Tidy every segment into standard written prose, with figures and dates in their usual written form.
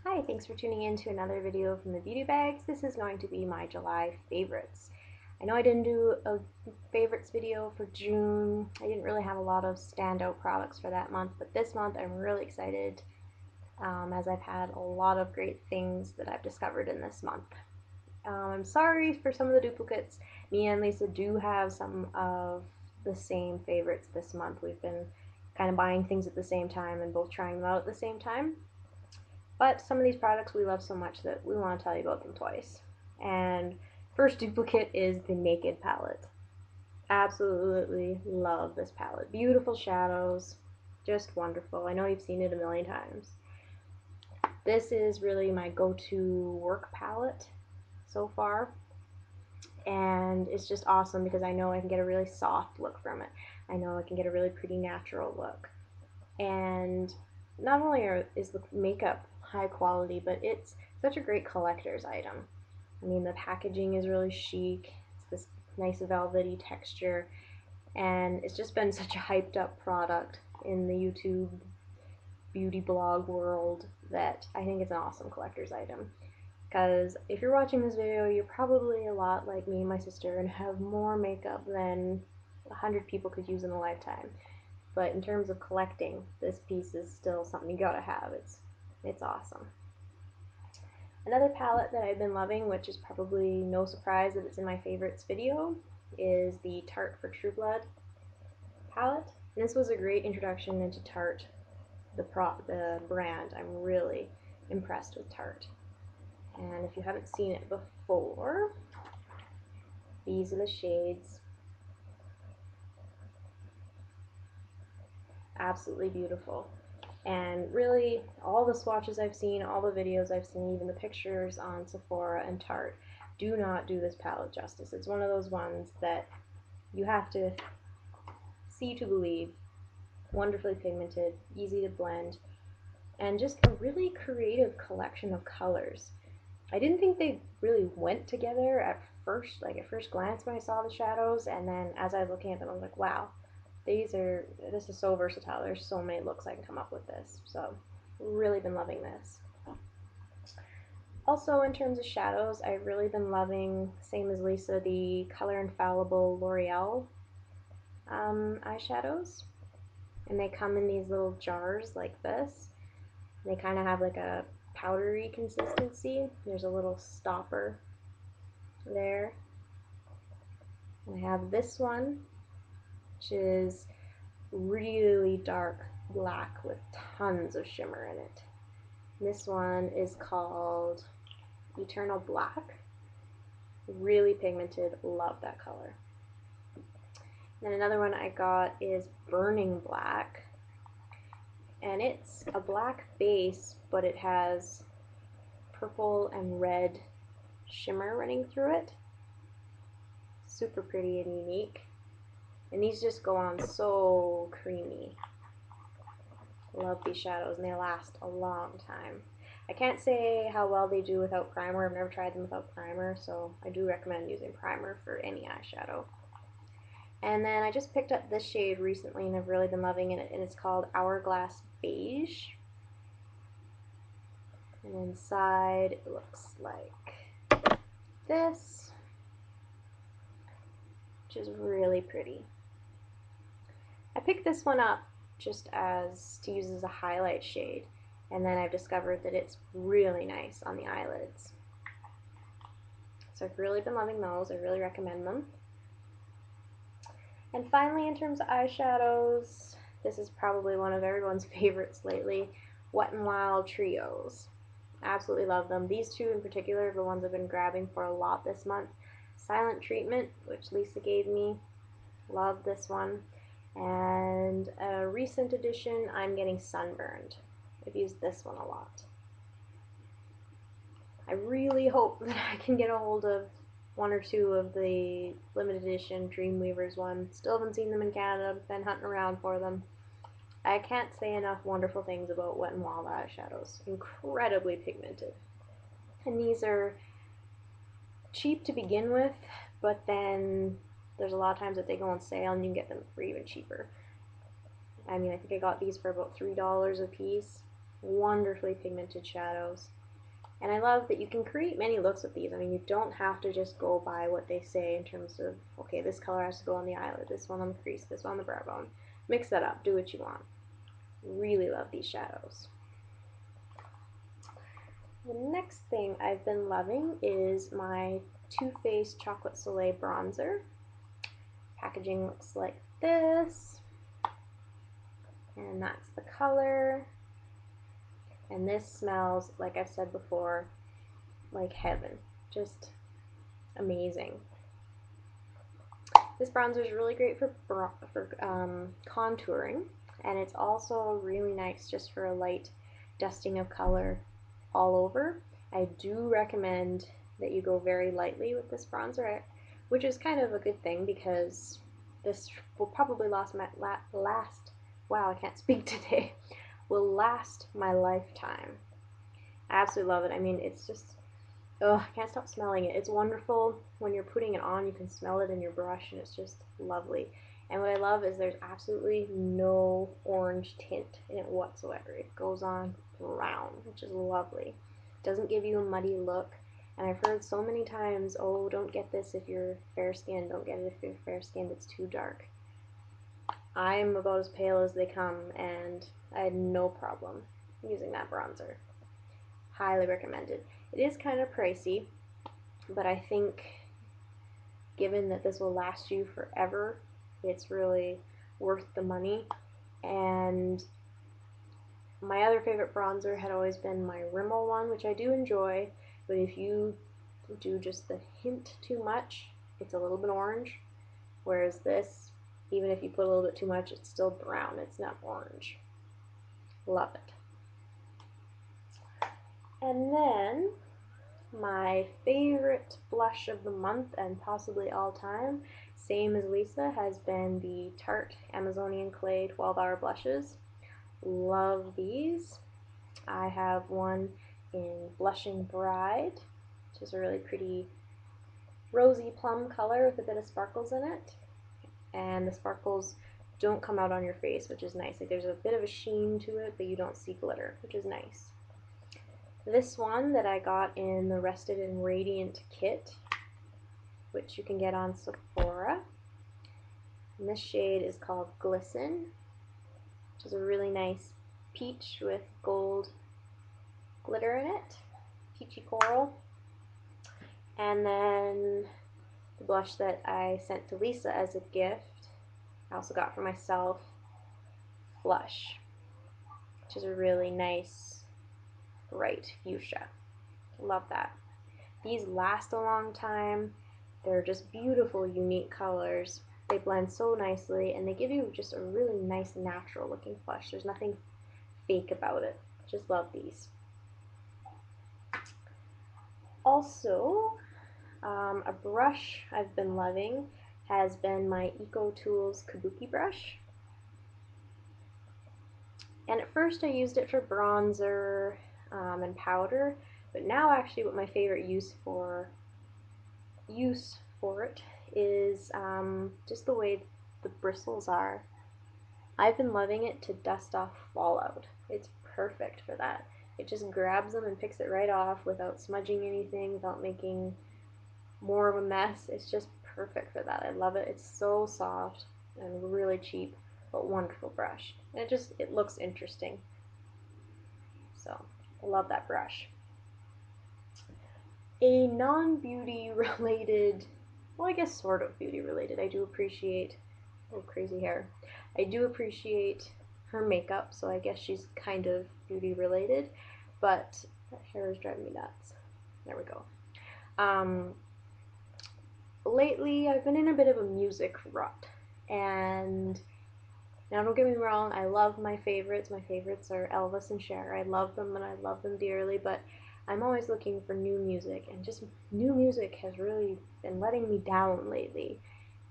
Hi, thanks for tuning in to another video from the Beauty Bags. This is going to be my July favorites. I know I didn't do a favorites video for June. I didn't really have a lot of standout products for that month, but this month I'm really excited as I've had a lot of great things that I've discovered in this month. I'm sorry for some of the duplicates. Me and Lisa do have some of the same favorites this month. We've been kind of buying things at the same time and both trying them out at the same time. But some of these products we love so much that we want to tell you about them twice. And first duplicate is the Naked palette. Absolutely love this palette. Beautiful shadows, just wonderful. I know you've seen it a million times. This is really my go-to work palette so far, and it's just awesome because I know I can get a really soft look from it. I know I can get a really pretty natural look. And not only is the makeup high quality, but it's such a great collector's item. I mean, the packaging is really chic. It's this nice velvety texture, and it's just been such a hyped up product in the YouTube beauty blog world that I think it's an awesome collector's item. Because if you're watching this video, you're probably a lot like me and my sister and have more makeup than 100 people could use in a lifetime. But in terms of collecting, this piece is still something you gotta have. It's awesome. Another palette that I've been loving, which is probably no surprise that it's in my favorites video, is the Tarte for True Blood palette. And this was a great introduction into Tarte, the brand. I'm really impressed with Tarte. And if you haven't seen it before, these are the shades. Absolutely beautiful. And really, all the swatches I've seen, all the videos I've seen, even the pictures on Sephora and Tarte, do not do this palette justice. It's one of those ones that you have to see to believe. Wonderfully pigmented, easy to blend, and just a really creative collection of colors. I didn't think they really went together at first, like at first glance when I saw the shadows, and then as I was looking at them, I was like, wow, this is so versatile. There's so many looks I can come up with this. So really been loving this. Also in terms of shadows, I've really been loving, same as Lisa, the Color Infallible L'Oreal eyeshadows. And they come in these little jars like this. They kind of have like a powdery consistency. There's a little stopper there. I have this one, which is really dark black with tons of shimmer in it. This one is called Eternal Black. Really pigmented, love that color. And another one I got is Burning Black. And it's a black base, but it has purple and red shimmer running through it. Super pretty and unique. And these just go on so creamy. Love these shadows, and they last a long time. I can't say how well they do without primer. I've never tried them without primer, so I do recommend using primer for any eyeshadow. And then I just picked up this shade recently, and I've really been loving it, and it's called Hourglass Beige. And inside it looks like this, which is really pretty. I picked this one up just as to use as a highlight shade, and then I've discovered that it's really nice on the eyelids. So I've really been loving those. I really recommend them. And finally, in terms of eyeshadows, this is probably one of everyone's favorites lately, Wet n Wild Trios. Absolutely love them. These two in particular are the ones I've been grabbing for a lot this month. Silent Treatment, which Lisa gave me. Love this one. And a recent addition, I'm getting Sunburned. I've used this one a lot. I really hope that I can get a hold of one or two of the limited edition Dreamweavers ones. Still haven't seen them in Canada, been hunting around for them. I can't say enough wonderful things about Wet n Wild eyeshadows. Incredibly pigmented. And these are cheap to begin with, but then there's a lot of times that they go on sale and you can get them for even cheaper. I mean, I think I got these for about $3 a piece. wonderfully pigmented shadows. And I love that you can create many looks with these. I mean, you don't have to just go by what they say in terms of, okay, this color has to go on the eyelid, this one on the crease, this one on the brow bone. Mix that up, do what you want. Really love these shadows. The next thing I've been loving is my Too Faced Chocolate Soleil Bronzer. Packaging looks like this. And that's the color. And this smells, like I've said before, like heaven. Just amazing. This bronzer is really great for contouring, and it's also really nice just for a light dusting of color all over. I do recommend that you go very lightly with this bronzer, which is kind of a good thing because this will probably last, wow, I can't speak today, will last my lifetime. I absolutely love it. I mean, it's just, oh, I can't stop smelling it. It's wonderful. When you're putting it on, you can smell it in your brush, and it's just lovely. And what I love is there's absolutely no orange tint in it whatsoever. It goes on brown, which is lovely. It doesn't give you a muddy look. And I've heard so many times, oh, don't get this if you're fair-skinned. Don't get it if you're fair-skinned. It's too dark. I'm about as pale as they come, and I had no problem using that bronzer. Highly recommended. It is kind of pricey, but I think given that this will last you forever, it's really worth the money. And my other favorite bronzer had always been my Rimmel one, which I do enjoy, but if you do just the hint too much, it's a little bit orange, whereas this, even if you put a little bit too much, it's still brown, it's not orange. Love it. And then my favorite blush of the month, and possibly all time, same as Lisa, has been the Tarte Amazonian Clay 12-Hour Blushes. Love these. I have one in Blushing Bride, which is a really pretty rosy plum color with a bit of sparkles in it. And the sparkles don't come out on your face, which is nice. Like, there's a bit of a sheen to it, but you don't see glitter, which is nice. This one that I got in the Rested and Radiant kit, which you can get on Sephora. And this shade is called Glisten, which is a really nice peach with gold glitter in it, peachy coral. And then the blush that I sent to Lisa as a gift, I also got for myself, Flush, which is a really nice bright fuchsia. Love that. These last a long time. They're just beautiful, unique colors. They blend so nicely, and they give you just a really nice, natural looking flush. There's nothing fake about it. Just love these. Also, a brush I've been loving has been my Eco Tools Kabuki brush. And at first I used it for bronzer and powder, but now actually what my favorite use for it is just the way the bristles are. I've been loving it to dust off fallout. It's perfect for that. It just grabs them and picks it right off without smudging anything, without making more of a mess. It's just perfect for that. I love it. It's so soft and really cheap, but wonderful brush. And it looks interesting. So I love that brush. A non-beauty related, well, I guess sort of beauty related, I do appreciate, oh, crazy hair. I do appreciate her makeup, so I guess she's kind of beauty related, but that hair is driving me nuts. There we go. Lately, I've been in a bit of a music rut, and now don't get me wrong, I love my favorites. My favorites are Elvis and Cher. I love them, and I love them dearly, but I'm always looking for new music, and just new music has really been letting me down lately.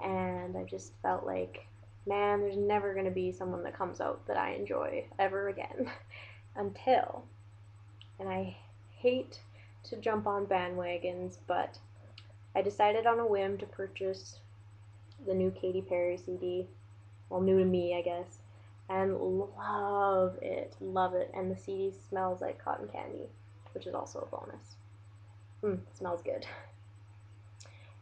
And I just felt like, man, there's never going to be someone that comes out that I enjoy ever again. Until, and I hate to jump on bandwagons, but I decided on a whim to purchase the new Katy Perry CD. Well, new to me, I guess. and love it, love it. And the CD smells like cotton candy, which is also a bonus. It smells good.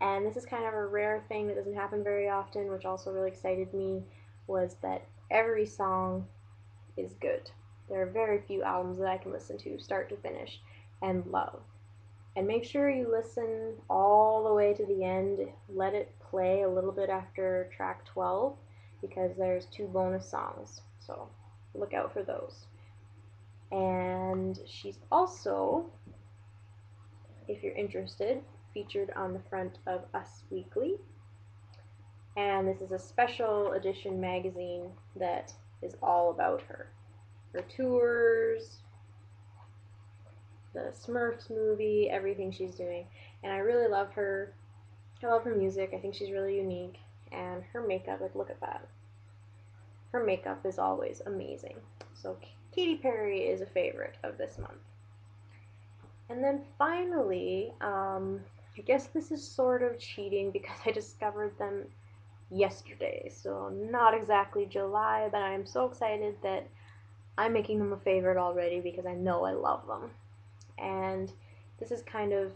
And this is kind of a rare thing that doesn't happen very often, which also really excited me, was that every song is good. There are very few albums that I can listen to start to finish and love. And make sure you listen all the way to the end. Let it play a little bit after track 12 because there's 2 bonus songs. So look out for those. And she's also, if you're interested, featured on the front of Us Weekly. And this is a special edition magazine that is all about her. Her tours, the Smurfs movie, everything she's doing. And I really love her. I love her music. I think she's really unique. And her makeup, like, look at that. Her makeup is always amazing. So Katy Perry is a favorite of this month. And then finally, I guess this is sort of cheating because I discovered them yesterday. So not exactly July, but I'm so excited that I'm making them a favorite already because I know I love them. And this is kind of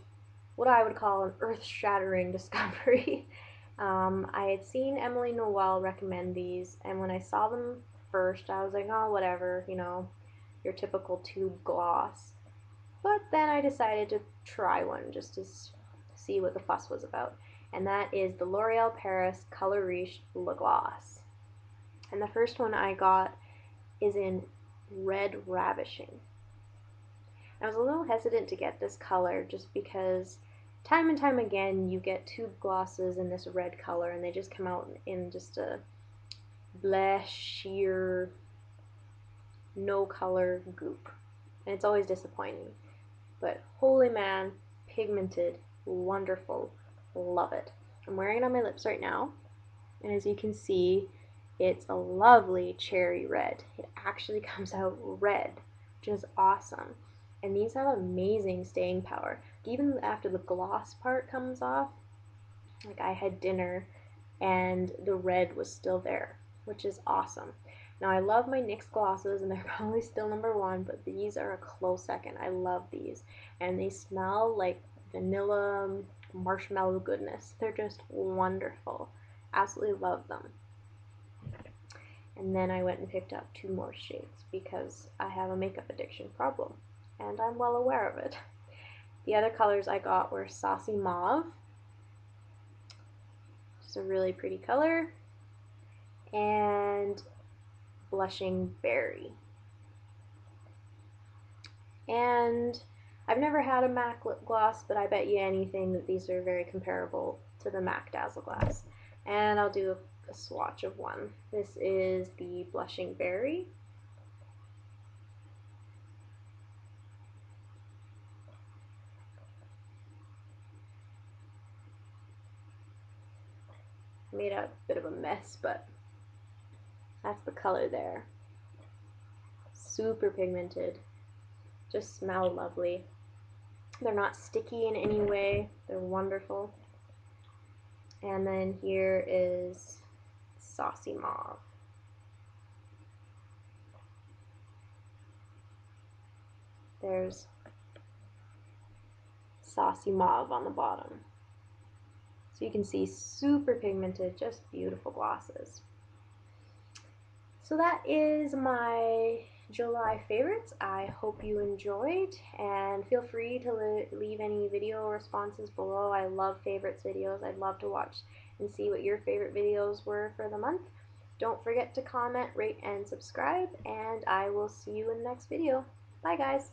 what I would call an earth-shattering discovery. I had seen Emily Noel recommend these, and when I saw them first, I was like, oh, whatever, you know, your typical tube gloss. But then I decided to try one just to see what the fuss was about, and that is the L'Oreal Paris Color Riche Le Gloss. And the first one I got is in Red Ravishing. I was a little hesitant to get this color just because time and time again you get tube glosses in this red color and they just come out in just a bleh, sheer, no color goop. And it's always disappointing. But holy man, pigmented, wonderful, love it. I'm wearing it on my lips right now, and as you can see, it's a lovely cherry red. It actually comes out red, which is awesome. And these have amazing staying power. Even after the gloss part comes off, like I had dinner and the red was still there, which is awesome. Now I love my NYX glosses and they're probably still #1, but these are a close second. I love these. And they smell like vanilla marshmallow goodness. They're just wonderful. Absolutely love them. And then I went and picked up 2 more shades because I have a makeup addiction problem and I'm well aware of it. The other colors I got were Saucy Mauve, just a really pretty color, and Blushing Berry. And I've never had a MAC lip gloss, but I bet you anything that these are very comparable to the MAC Dazzle Glass. And I'll do a swatch of one. This is the Blushing Berry. Made a bit of a mess, but that's the color there. Super pigmented. Just smell lovely. They're not sticky in any way. They're wonderful. And then here is Saucy Mauve. There's Saucy Mauve on the bottom. So you can see super pigmented, just beautiful glosses. So that is my July favorites. I hope you enjoyed, and feel free to leave any video responses below. I love favorites videos. I'd love to watch and see what your favorite videos were for the month. Don't forget to comment, rate, and subscribe, and I will see you in the next video. Bye, guys.